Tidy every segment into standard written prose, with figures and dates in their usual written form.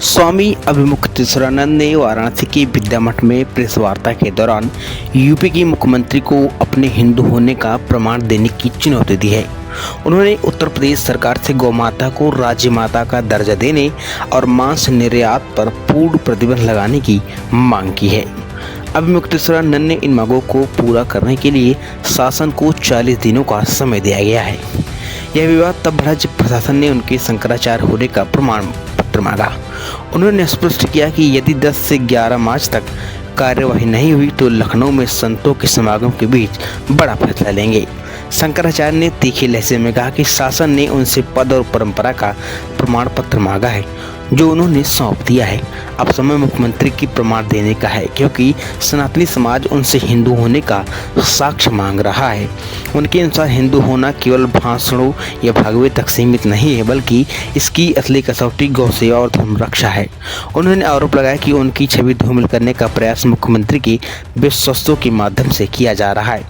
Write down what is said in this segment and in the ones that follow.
स्वामी अभिमुक्तेश्वरानंद ने वाराणसी के विद्या मठ में प्रेस वार्ता के दौरान यूपी के मुख्यमंत्री को अपने हिंदू होने का प्रमाण देने की चुनौती दी है। उन्होंने उत्तर प्रदेश सरकार से गौ माता को राज्य माता का दर्जा देने और मांस निर्यात पर पूर्ण प्रतिबंध लगाने की मांग की है। अभिमुक्तेश्वरानंद ने इन मांगों को पूरा करने के लिए शासन को 40 दिनों का समय दिया गया है। यह विवाद तब बढ़ा जब प्रशासन ने उनके शंकराचार्य होने का प्रमाण पत्र मांगा। उन्होंने स्पष्ट किया कि यदि 10 से 11 मार्च तक कार्यवाही नहीं हुई तो लखनऊ में संतों के समागम के बीच बड़ा फैसला लेंगे। शंकराचार्य ने तीखे लहजे में कहा कि शासन ने उनसे पद और परंपरा का प्रमाण पत्र मांगा है जो उन्होंने सौंप दिया है। अब समय मुख्यमंत्री की प्रमाण देने का है, क्योंकि सनातनी समाज उनसे हिंदू होने का साक्ष्य मांग रहा है। उनके अनुसार हिंदू होना केवल भाषणों या भगवे तक सीमित नहीं है, बल्कि इसकी असली कसौटी गौ सेवा और धर्म रक्षा है। उन्होंने आरोप लगाया कि उनकी छवि धूमिल करने का प्रयास मुख्यमंत्री की विश्वस्तों के माध्यम से किया जा रहा है।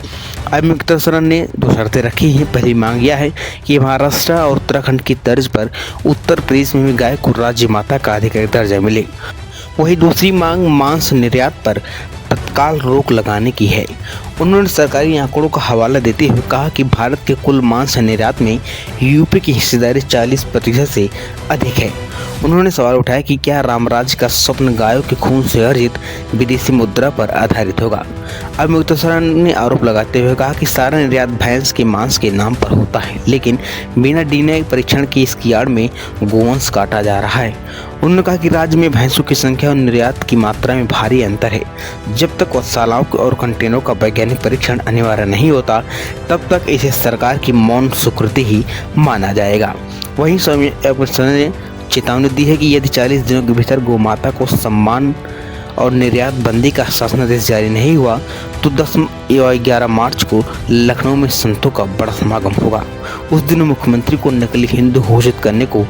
अभिमुक्तेश्वरानंद ने 2 शर्तें रखी हैं। पहली मांग यह है कि महाराष्ट्र और उत्तराखंड की तर्ज पर उत्तर प्रदेश में भी गाय को राज्य माता का आधिकारिक दर्जा मिले। वही दूसरी मांग मांस निर्यात पर तत्काल रोक लगाने की है। उन्होंने सरकारी आंकड़ों का हवाला देते हुए कहा कि भारत के कुल मांस निर्यात में यूपी की हिस्सेदारी 40% से अधिक है। उन्होंने सवाल उठाया कि क्या रामराज्य का स्वप्न गायों के खून से अर्जित विदेशी मुद्रा पर आधारित होगा। अभिमुक्तेश्वरानंद ने आरोप लगाते हुए कहा कि सारा निर्यात भैंस के मांस के नाम पर होता है, लेकिन बिना डीएनए परीक्षण के इसकी आड़ में गोवंश काटा जा रहा है। उन्होंने कहा कि राज्य में भैंसों की संख्या और निर्यात की मात्रा में भारी अंतर है। जब तक गौशालाओं और कंटेनरों का वैज्ञानिक परीक्षण अनिवार्य नहीं होता, तब तक इसे सरकार की मौन स्वीकृति ही माना जाएगा। वहीं स्वामी अभिमुक्तेश्वरानंद ने चेतावनी दी है कि यदि 40 दिनों के भीतर गौ माता को सम्मान और निर्यात बंदी का शासनादेश जारी नहीं हुआ तो 10 या 11 मार्च को लखनऊ में संतों का बड़ा समागम होगा। उस दिन मुख्यमंत्री को नकली हिंदू घोषित करने को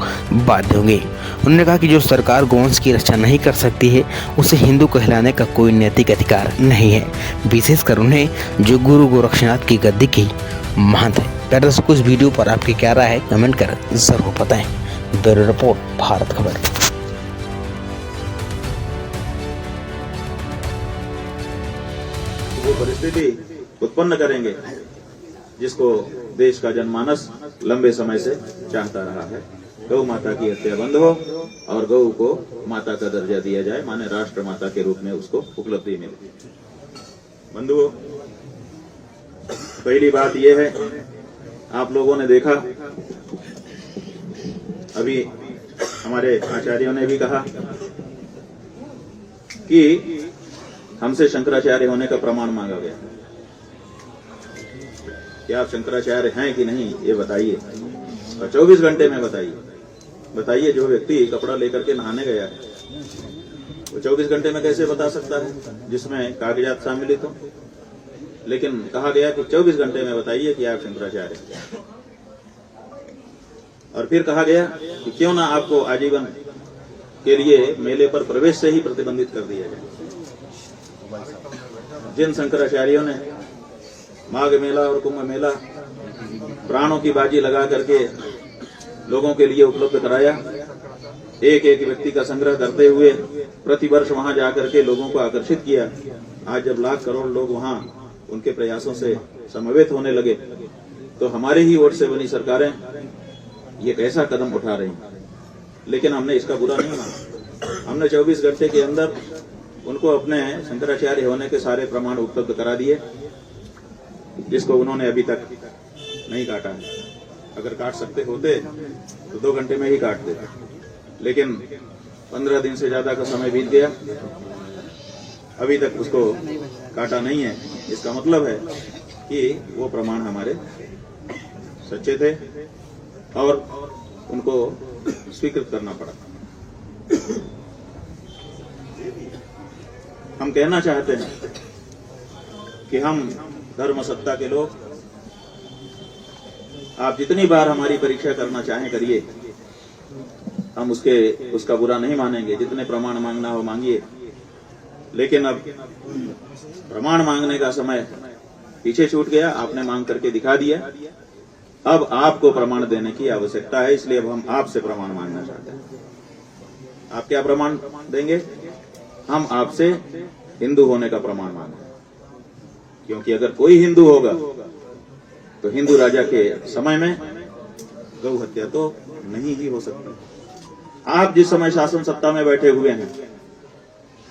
बाध्य होंगे। उन्होंने कहा कि जो सरकार गौवंश की रक्षा नहीं कर सकती है, उसे हिंदू कहलाने का कोई नैतिक अधिकार नहीं है, विशेषकर उन्हें जो गुरु गोरक्षनाथ की गद्दी की महंत है। प्यारे दर्शकों, कुछ वीडियो पर आपकी क्या राय है, कमेंट कर जरूर बताएं। ब्यूरो रिपोर्ट, भारत खबर। वो परिस्थिति उत्पन्न करेंगे जिसको देश का जनमानस लंबे समय से चाहता रहा है। गौ माता की हत्या बंद हो और गौ को माता का दर्जा दिया जाए, माने राष्ट्र माता के रूप में उसको उपलब्धि मिले। बंधुओं, पहली बात यह है, आप लोगों ने देखा, अभी हमारे आचार्यों ने भी कहा कि हमसे शंकराचार्य होने का प्रमाण मांगा गया। क्या आप शंकराचार्य हैं कि नहीं ये बताइए, और 24 घंटे में बताइए। जो व्यक्ति कपड़ा लेकर के नहाने गया है वो 24 घंटे में कैसे बता सकता है जिसमें कागजात सम्मिलित हो। लेकिन कहा गया कि 24 घंटे में बताइए कि आप शंकराचार्य हैं। और फिर कहा गया कि क्यों ना आपको आजीवन के लिए मेले पर प्रवेश से ही प्रतिबंधित कर दिया जाए। जिन शंकराचार्यों ने माघ मेला और कुंभ मेला प्राणों की बाजी लगा करके लोगों के लिए उपलब्ध कराया, एक एक व्यक्ति का संग्रह करते हुए प्रतिवर्ष वहां जाकर के लोगों को आकर्षित किया, आज जब लाख करोड़ लोग वहां उनके प्रयासों से समवेत होने लगे तो हमारे ही वोट से बनी सरकारें ये कैसा कदम उठा रही हैं। लेकिन हमने इसका बुरा नहीं माना। हमने 24 घंटे के अंदर उनको अपने शंकराचार्य होने के सारे प्रमाण उपलब्ध करा दिए, जिसको उन्होंने अभी तक नहीं काटा है। अगर काट सकते होते तो 2 घंटे में ही काट देते, लेकिन 15 दिन से ज्यादा का समय बीत गया, अभी तक उसको काटा नहीं है। इसका मतलब है कि वो प्रमाण हमारे सच्चे थे और उनको स्वीकृत करना पड़ा। हम कहना चाहते हैं कि हम धर्म सत्ता के लोग, आप जितनी बार हमारी परीक्षा करना चाहें करिए, हम उसका बुरा नहीं मानेंगे। जितने प्रमाण मांगना हो मांगिए, लेकिन अब प्रमाण मांगने का समय पीछे छूट गया। आपने मांग करके दिखा दिया, अब आपको प्रमाण देने की आवश्यकता है, इसलिए अब हम आपसे प्रमाण मांगना चाहते हैं। आप क्या प्रमाण देंगे? हम आपसे हिंदू होने का प्रमाण मांगे, क्योंकि अगर कोई हिंदू होगा तो हिंदू राजा के समय में गौ हत्या तो नहीं ही हो सकती। आप जिस समय शासन सत्ता में बैठे हुए हैं,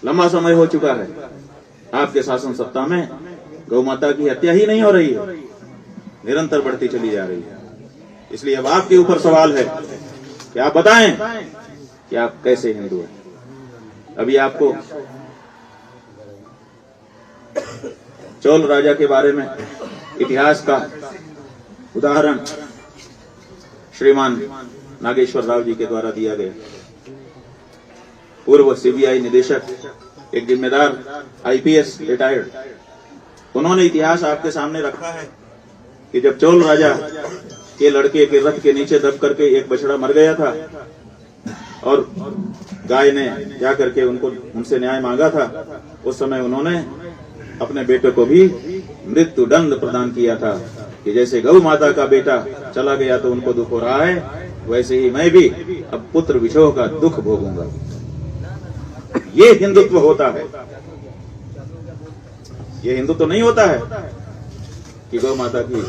लंबा समय हो चुका है, आपके शासन सत्ता में गौ माता की हत्या ही नहीं हो रही है, निरंतर बढ़ती चली जा रही है। इसलिए अब आपके ऊपर सवाल है कि आप बताएं कि आप कैसे हिंदू हैं। अभी आपको चोल राजा के बारे में इतिहास का उदाहरण श्रीमान नागेश्वर राव जी के द्वारा दिया गया। पूर्व सीबीआई निदेशक, एक जिम्मेदार आईपीएस रिटायर्ड, उन्होंने इतिहास आपके सामने रखा है कि जब चोल राजा के लड़के के रथ के नीचे दब करके एक बछड़ा मर गया था और गाय ने जाकर के उनसे न्याय मांगा था, उस समय उन्होंने अपने बेटे को भी मृत्यु दंड प्रदान किया था कि जैसे गौ माता का बेटा चला गया तो उनको दुख हो रहा है, वैसे ही मैं भी अब पुत्र विछोह का दुख भोगूंगा। ये हिंदुत्व होता है। ये हिंदुत्व नहीं होता है कि गौ माता की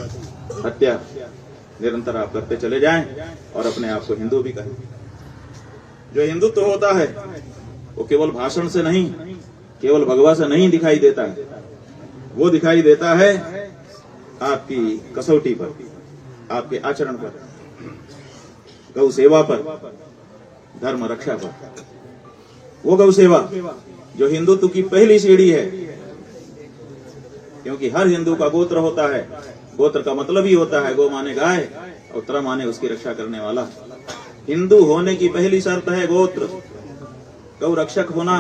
हत्या निरंतर आप करते चले जाएं और अपने आप को हिंदू भी कहें। जो हिंदुत्व होता है वो केवल भाषण से नहीं, केवल भगवा से नहीं दिखाई देता है, वो दिखाई देता है आपकी कसौटी पर, आपके आचरण पर, गौ सेवा पर, धर्म रक्षा पर। वो गौ सेवा जो हिंदुत्व की पहली सीढ़ी है, क्योंकि हर हिंदू का गोत्र होता है। गोत्र का मतलब ही होता है गौ माने गाय और त्र माने उसकी रक्षा करने वाला। हिंदू होने की पहली शर्त है गोत्र, गौ रक्षक होना।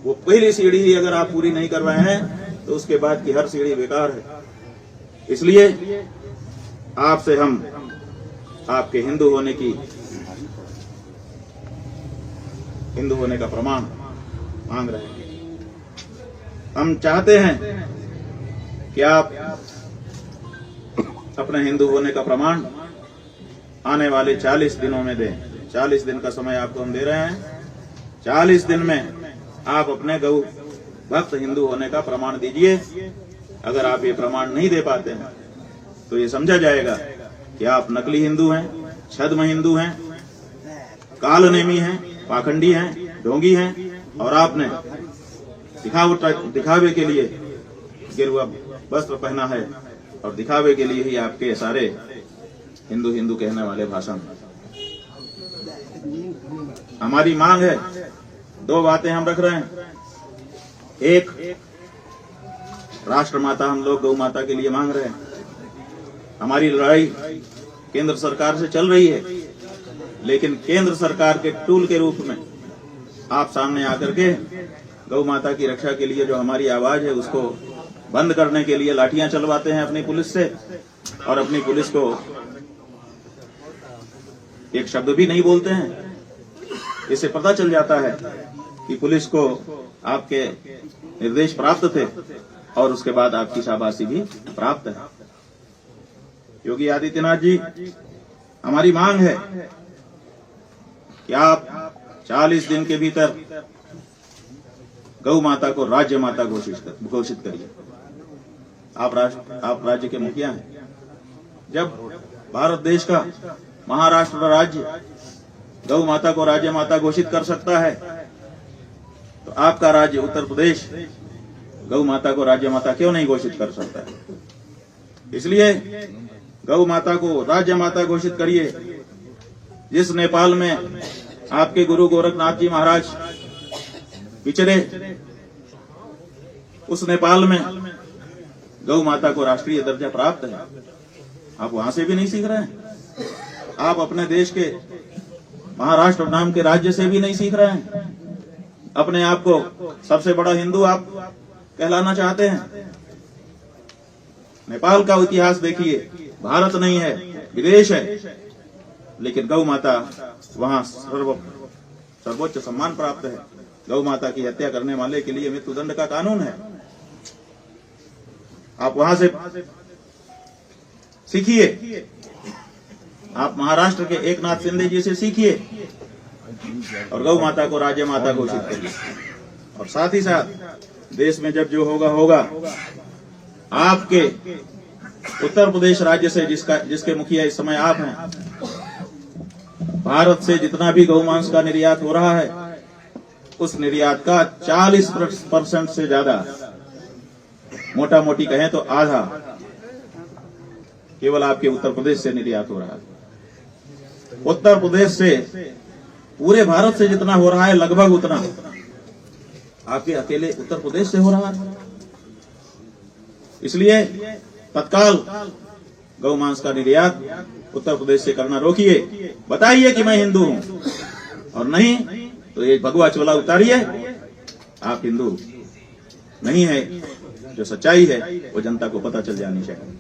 वो पहली सीढ़ी ही अगर आप पूरी नहीं करवाए हैं तो उसके बाद की हर सीढ़ी बेकार है। इसलिए आपसे हम आपके हिंदू होने का प्रमाण मांग रहे हैं। हम चाहते हैं कि आप अपने हिंदू होने का प्रमाण आने वाले 40 दिनों में दें। 40 दिन का समय आपको हम दे रहे हैं। 40 दिन में आप अपने गौ भक्त हिंदू होने का प्रमाण दीजिए। अगर आप ये प्रमाण नहीं दे पाते हैं तो ये समझा जाएगा कि आप नकली हिंदू हैं, छद्म हिंदू हैं, कालनेमी हैं, पाखंडी हैं, ढोंगी हैं और आपने दिखावे के लिए गिरवा वस्त्र पहना है और दिखावे के लिए ही आपके सारे हिंदू हिंदू कहने वाले भाषण। हमारी मांग है, 2 बातें हम रख रहे हैं। एक, राष्ट्र माता हम लोग गौ माता के लिए मांग रहे हैं। हमारी लड़ाई केंद्र सरकार से चल रही है, लेकिन केंद्र सरकार के टूल के रूप में आप सामने आकर के गौ माता की रक्षा के लिए जो हमारी आवाज है उसको बंद करने के लिए लाठियां चलवाते हैं अपनी पुलिस से, और अपनी पुलिस को एक शब्द भी नहीं बोलते हैं। इससे पता चल जाता है कि पुलिस को आपके निर्देश प्राप्त थे और उसके बाद आपकी शाबाशी भी प्राप्त है। योगी आदित्यनाथ जी, हमारी मांग है कि आप 40 दिन के भीतर गौ माता को राज्य माता घोषित करिए। आप राज्य के मुखिया हैं। जब भारत देश का महाराष्ट्र राज्य गौ माता को राज्य माता घोषित कर सकता है तो आपका राज्य उत्तर प्रदेश गौ माता को राज्य माता क्यों नहीं घोषित कर सकता है? इसलिए गौ माता को राज्य माता घोषित करिए। जिस नेपाल में आपके गुरु गोरखनाथ जी महाराज विचरे, उस नेपाल में गौ माता को राष्ट्रीय दर्जा प्राप्त है। आप वहां से भी नहीं सीख रहे हैं। आप अपने देश के महाराष्ट्र नाम के राज्य से भी नहीं सीख रहे हैं। अपने आप को सबसे बड़ा हिंदू आप कहलाना चाहते हैं। नेपाल का इतिहास देखिए, भारत नहीं है, विदेश है, लेकिन गौ माता वहां सर्वोच्च सम्मान प्राप्त है। गौ माता की हत्या करने वाले के लिए मृत्युदंड का कानून है। आप वहां से सीखिए। आप महाराष्ट्र के एकनाथ शिंदे जी से सीखिए। और गौ माता को राज्य माता घोषित करिए। और साथ ही साथ देश में जब जो होगा आपके उत्तर प्रदेश राज्य से जिसके मुखिया इस समय आप हैं, भारत से जितना भी गौ मांस का निर्यात हो रहा है उस निर्यात का 40% से ज्यादा, मोटा मोटी कहें तो आधा, केवल आपके उत्तर प्रदेश से निर्यात हो रहा है। उत्तर प्रदेश से पूरे भारत से जितना हो रहा है लगभग उतना आपके अकेले उत्तर प्रदेश से हो रहा है। इसलिए तत्काल गौ मांस का निर्यात उत्तर प्रदेश से करना रोकिए। बताइए कि मैं हिंदू हूं, और नहीं तो ये भगवा चोला उतारिए, आप हिंदू नहीं है। जो सच्चाई है वो जनता को पता चल जानी चाहिए।